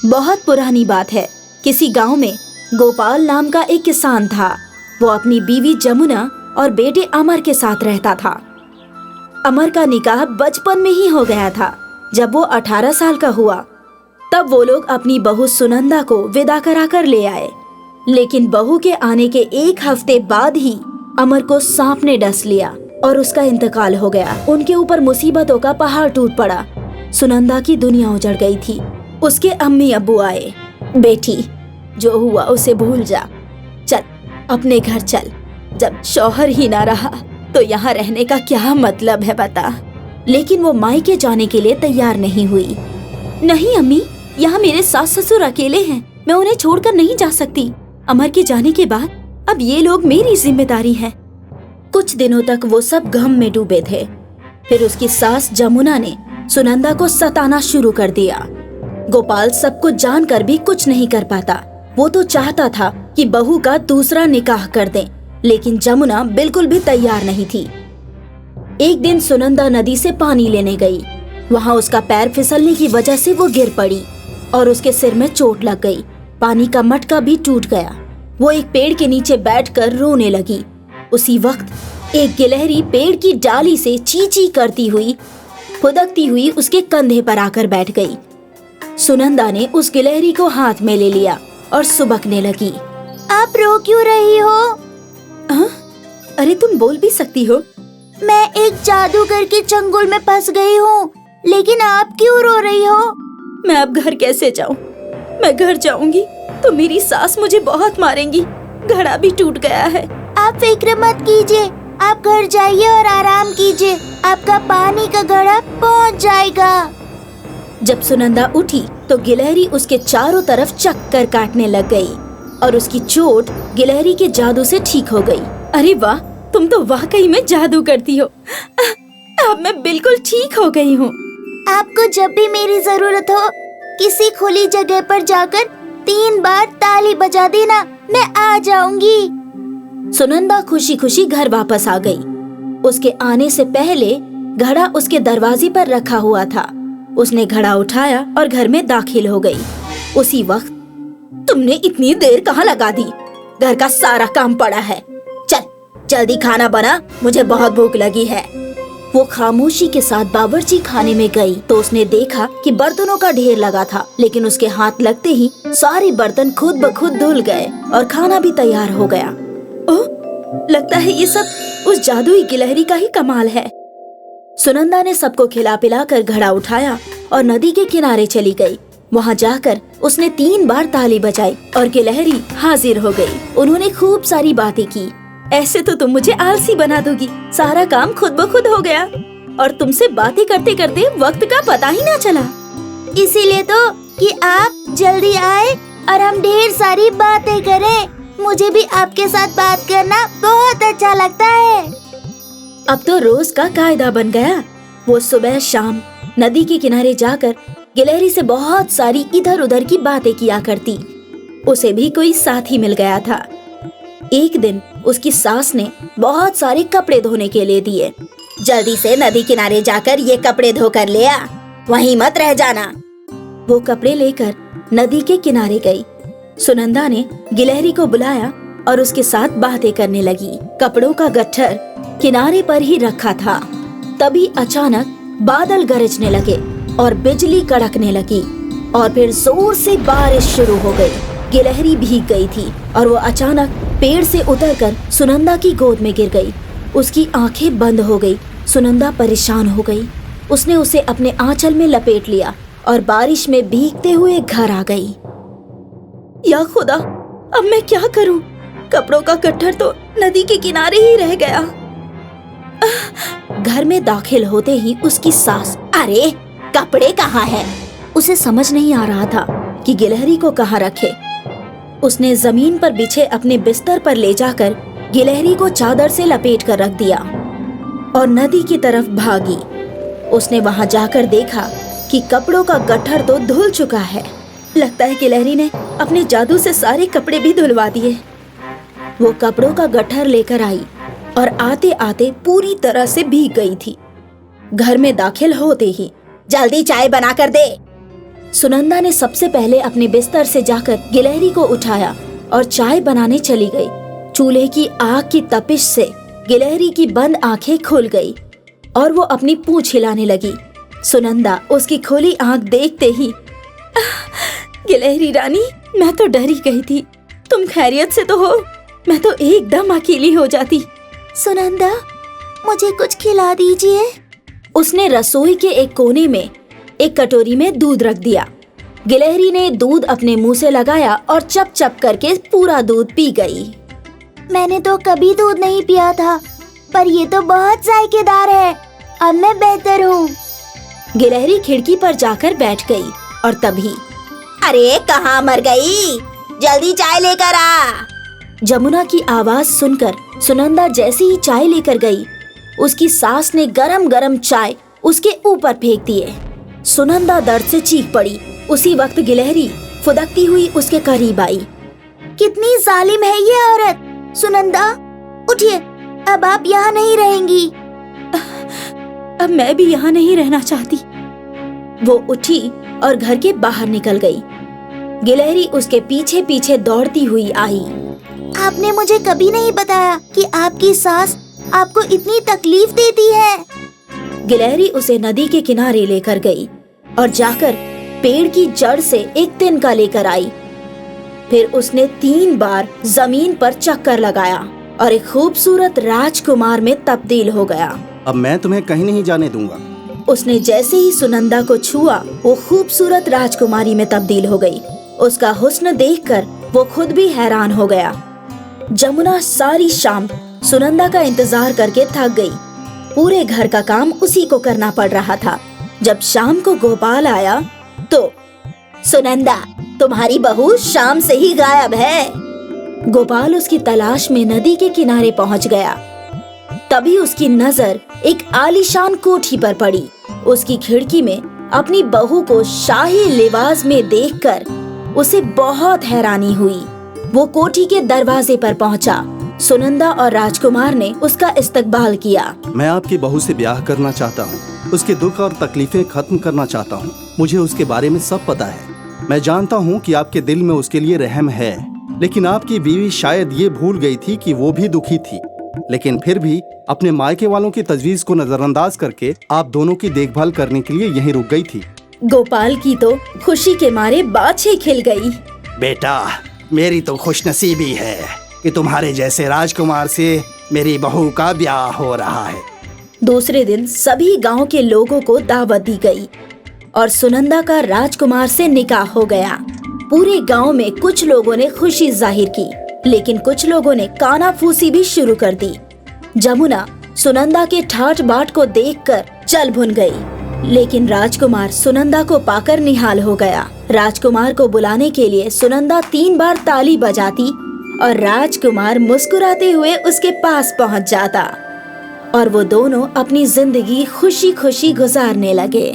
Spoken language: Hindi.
बहुत पुरानी बात है। किसी गांव में गोपाल नाम का एक किसान था। वो अपनी बीवी जमुना और बेटे अमर के साथ रहता था। अमर का निकाह बचपन में ही हो गया था। जब वो 18 साल का हुआ तब वो लोग अपनी बहू सुनंदा को विदा कराकर ले आए। लेकिन बहू के आने के एक हफ्ते बाद ही अमर को सांप ने डस लिया और उसका इंतकाल हो गया। उनके ऊपर मुसीबतों का पहाड़ टूट पड़ा। सुनंदा की दुनिया उजड़ गई थी। उसके अम्मी अब्बू आए। बेटी, जो हुआ उसे भूल जा, चल अपने घर चल। जब शौहर ही ना रहा तो यहाँ रहने का क्या मतलब है बता। लेकिन वो मायके जाने के लिए तैयार नहीं हुई। नहीं अम्मी, यहाँ मेरे सास ससुर अकेले हैं, मैं उन्हें छोड़कर नहीं जा सकती। अमर के जाने के बाद अब ये लोग मेरी जिम्मेदारी है। कुछ दिनों तक वो सब गम में डूबे थे। फिर उसकी सास जमुना ने सुनंदा को सताना शुरू कर दिया। गोपाल सब कुछ जानकर भी कुछ नहीं कर पाता। वो तो चाहता था कि बहू का दूसरा निकाह कर दें, लेकिन जमुना बिल्कुल भी तैयार नहीं थी। एक दिन सुनंदा नदी से पानी लेने गई। वहाँ उसका पैर फिसलने की वजह से वो गिर पड़ी और उसके सिर में चोट लग गई। पानी का मटका भी टूट गया। वो एक पेड़ के नीचे बैठकर रोने लगी। उसी वक्त एक गिलहरी पेड़ की डाली से ची ची करती हुई फुदकती हुई उसके कंधे पर आकर बैठ गई। सुनंदा ने उस गिलहरी को हाथ में ले लिया और सुबकने लगी। आप रो क्यों रही हो? अरे तुम बोल भी सकती हो। मैं एक जादूगर के चंगुल में फंस गई हूँ, लेकिन आप क्यों रो रही हो? मैं अब घर कैसे जाऊँ? मैं घर जाऊंगी तो मेरी सास मुझे बहुत मारेंगी। घड़ा भी टूट गया है। आप फिक्र मत कीजिए, आप घर जाइए और आराम कीजिए। आपका पानी का घड़ा पहुँच जाएगा। जब सुनंदा उठी तो गिलहरी उसके चारों तरफ चक्कर काटने लग गई और उसकी चोट गिलहरी के जादू से ठीक हो गई। अरे वाह, तुम तो वाकई में जादू करती हो। अब मैं बिल्कुल ठीक हो गई हूँ। आपको जब भी मेरी जरूरत हो किसी खुली जगह पर जाकर 3 बार ताली बजा देना, मैं आ जाऊंगी। सुनंदा खुशी खुशी घर वापस आ गई। उसके आने से पहले घड़ा उसके दरवाजे पर रखा हुआ था। उसने घड़ा उठाया और घर में दाखिल हो गई। उसी वक्त, तुमने इतनी देर कहाँ लगा दी? घर का सारा काम पड़ा है। चल जल्दी खाना बना, मुझे बहुत भूख लगी है। वो खामोशी के साथ बावर्ची खाने में गई तो उसने देखा कि बर्तनों का ढेर लगा था, लेकिन उसके हाथ लगते ही सारे बर्तन खुद ब खुद धुल गए और खाना भी तैयार हो गया। ओह, लगता है ये सब उस जादुई गिलहरी का ही कमाल है। सुनंदा ने सबको खिला पिला कर घड़ा उठाया और नदी के किनारे चली गई। वहाँ जाकर उसने 3 बार ताली बजाई और गिलहरी हाजिर हो गई। उन्होंने खूब सारी बातें की। ऐसे तो तुम मुझे आलसी बना दोगी। सारा काम खुद ब खुद हो गया और तुमसे बातें करते करते वक्त का पता ही ना चला। इसीलिए तो कि आप जल्दी आए और हम ढेर सारी बातें करें। मुझे भी आपके साथ बात करना बहुत अच्छा लगता है। अब तो रोज का कायदा बन गया। वो सुबह शाम नदी के किनारे जाकर गिलहरी से बहुत सारी इधर उधर की बातें किया करती। उसे भी कोई साथी मिल गया था। एक दिन उसकी सास ने बहुत सारे कपड़े धोने के लिए दिए। जल्दी से नदी किनारे जाकर ये कपड़े धोकर ले आ, वहीं मत रह जाना। वो कपड़े लेकर नदी के किनारे गई। सुनंदा ने गिलहरी को बुलाया और उसके साथ बातें करने लगी। कपड़ों का गट्ठर किनारे पर ही रखा था। तभी अचानक बादल गरजने लगे और बिजली कड़कने लगी और फिर जोर से बारिश शुरू हो गई। गिलहरी भीग गई थी और वो अचानक पेड़ से उतरकर सुनंदा की गोद में गिर गई। उसकी आंखें बंद हो गई। सुनंदा परेशान हो गई। उसने उसे अपने आंचल में लपेट लिया और बारिश में भीगते हुए घर आ गई। या खुदा, अब मैं क्या करूं? कपड़ों का गट्ठर तो नदी के किनारे ही रह गया। घर में दाखिल होते ही उसकी सास, अरे कपड़े कहाँ हैं? उसे समझ नहीं आ रहा था कि गिलहरी को कहाँ रखे। उसने जमीन पर बिछे अपने बिस्तर पर ले जाकर गिलहरी को चादर से लपेट कर रख दिया और नदी की तरफ भागी। उसने वहां जाकर देखा कि कपड़ों का गट्ठर तो धुल चुका है। लगता है गिलहरी ने अपने जादू से सारे कपड़े भी धुलवा दिए। वो कपड़ों का गट्ठर लेकर आई और आते आते पूरी तरह से भीग गई थी। घर में दाखिल होते ही, जल्दी चाय बना कर दे। सुनंदा ने सबसे पहले अपने बिस्तर से जाकर गिलहरी को उठाया और चाय बनाने चली गई। चूल्हे की आग की तपिश से गिलहरी की बंद आंखें खुल गई और वो अपनी पूंछ हिलाने लगी। सुनंदा उसकी खुली आंख देखते ही, गिलहरी रानी, मैं तो डर ही गई थी। तुम खैरियत से तो हो? मैं तो एकदम अकेली हो जाती। सुनंदा, मुझे कुछ खिला दीजिए। उसने रसोई के एक कोने में एक कटोरी में दूध रख दिया। गिलहरी ने दूध अपने मुंह से लगाया और चप चप करके पूरा दूध पी गई। मैंने तो कभी दूध नहीं पिया था, पर ये तो बहुत जायकेदार है। अब मैं बेहतर हूँ। गिलहरी खिड़की पर जाकर बैठ गई और तभी, अरे कहाँ मर गई? जल्दी चाय लेकर आ। जमुना की आवाज सुनकर सुनंदा जैसे ही चाय लेकर गई, उसकी सास ने गरम गरम चाय उसके ऊपर फेंक दिए। सुनंदा दर्द से चीख पड़ी। उसी वक्त गिलहरी फुदकती हुई उसके करीब आई। कितनी जालिम है ये औरत। सुनंदा, उठिए, अब आप यहाँ नहीं रहेंगी। अब मैं भी यहाँ नहीं रहना चाहती। वो उठी और घर के बाहर निकल गई। गिलहरी उसके पीछे पीछे दौड़ती हुई आई। आपने मुझे कभी नहीं बताया कि आपकी सास आपको इतनी तकलीफ देती है। गिलहरी उसे नदी के किनारे लेकर गई और जाकर पेड़ की जड़ से एक तिनका लेकर आई। फिर उसने 3 बार जमीन पर चक्कर लगाया और एक खूबसूरत राजकुमार में तब्दील हो गया। अब मैं तुम्हें कहीं नहीं जाने दूंगा। उसने जैसे ही सुनंदा को छुआ, वो खूबसूरत राजकुमारी में तब्दील हो गई। उसका हुस्न देखकर वो खुद भी हैरान हो गया। जमुना सारी शाम सुनंदा का इंतजार करके थक गई। पूरे घर का काम उसी को करना पड़ रहा था। जब शाम को गोपाल आया तो, सुनंदा, तुम्हारी बहू शाम से ही गायब है। गोपाल उसकी तलाश में नदी के किनारे पहुंच गया। तभी उसकी नजर एक आलीशान कोठी पर पड़ी। उसकी खिड़की में अपनी बहू को शाही लिबास में देखकर उसे बहुत हैरानी हुई। वो कोठी के दरवाजे पर पहुंचा। सुनंदा और राजकुमार ने उसका इस्तकबाल किया। मैं आपकी बहू से ब्याह करना चाहता हूँ। उसके दुख और तकलीफें खत्म करना चाहता हूँ। मुझे उसके बारे में सब पता है। मैं जानता हूँ कि आपके दिल में उसके लिए रहम है, लेकिन आपकी बीवी शायद ये भूल गई थी कि वो भी दुखी थी। लेकिन फिर भी अपने मायके वालों की तजवीज़ को नजरअंदाज करके आप दोनों की देखभाल करने के लिए यहीं रुक गई थी। गोपाल की तो खुशी के मारे बाछें खिल गई। बेटा, मेरी तो खुशनसीबी है कि तुम्हारे जैसे राजकुमार से मेरी बहू का ब्याह हो रहा है। दूसरे दिन सभी गांव के लोगों को दावत दी गई और सुनंदा का राजकुमार से निकाह हो गया। पूरे गांव में कुछ लोगों ने खुशी जाहिर की, लेकिन कुछ लोगों ने कानाफूसी भी शुरू कर दी। जमुना सुनंदा के ठाट बाट को देखकर चल भुन गई, लेकिन राजकुमार सुनंदा को पाकर निहाल हो गया। राजकुमार को बुलाने के लिए सुनंदा 3 बार ताली बजाती और राजकुमार मुस्कुराते हुए उसके पास पहुंच जाता और वो दोनों अपनी जिंदगी खुशी खुशी गुजारने लगे।